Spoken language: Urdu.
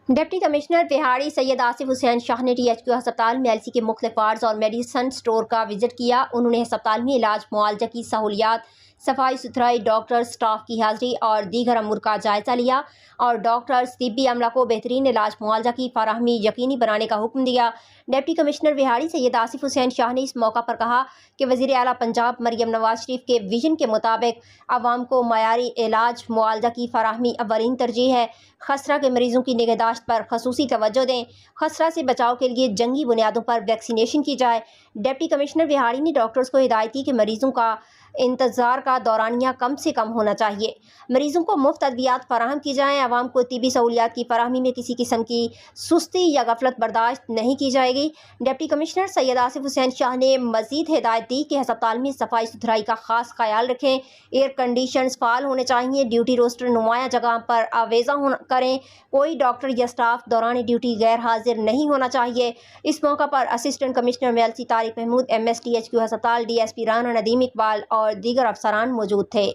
ڈپٹی کمشنر بہاڑی سید آصف حسین شاہ نے ٹی ایچ کیو ہسپتال میں ایل سی کے مختلف وارڈز اور میڈیسن اسٹور کا وزٹ کیا۔ انہوں نے ہسپتال میں علاج معالجہ کی سہولیات، صفائی ستھرائی، ڈاکٹر سٹاف کی حاضری اور دیگر امور کا جائزہ لیا اور ڈاکٹرز، طبی عملہ کو بہترین علاج معالجہ کی فراہمی یقینی بنانے کا حکم دیا۔ ڈپٹی کمشنر بہاڑی سید آصف حسین شاہ نے اس موقع پر کہا کہ وزیر اعلیٰ پنجاب مریم نواز شریف کے ویژن کے مطابق عوام کو معیاری علاج معالجہ کی فراہمی اولین ترجیح ہے۔ خسرہ کے مریضوں کی نگہداشت پر خصوصی توجہ دیں۔ خسرہ سے بچاؤ کے لیے جنگی بنیادوں پر ویکسینیشن کی جائے۔ ڈپٹی کمشنر بہاڑی نے ڈاکٹرز کو ہدایت دی کہ مریضوں کا انتظار کا دورانیہ کم سے کم ہونا چاہیے، مریضوں کو مفت ادویات فراہم کی جائیں، عوام کو طبی سہولیات کی فراہمی میں کسی قسم کی سستی یا غفلت برداشت نہیں کی جائے گی۔ ڈپٹی کمشنر سید آصف حسین شاہ نے مزید ہدایت دی کہ ہسپتال میں صفائی ستھرائی کا خاص خیال رکھیں، ایئر کنڈیشنز فعال ہونے چاہیے، ڈیوٹی روسٹر نمایاں جگہ پر آویزاں کریں، کوئی ڈاکٹر یا سٹاف دوران ڈیوٹی غیر حاضر نہیں ہونا چاہیے۔ اس موقع پر اسسٹنٹ کمشنر میل سی Tariq Mahmood, M S T H Q ہسپتال، D S P Rana Nadeem Iqbal اور دیگر افسران موجود تھے۔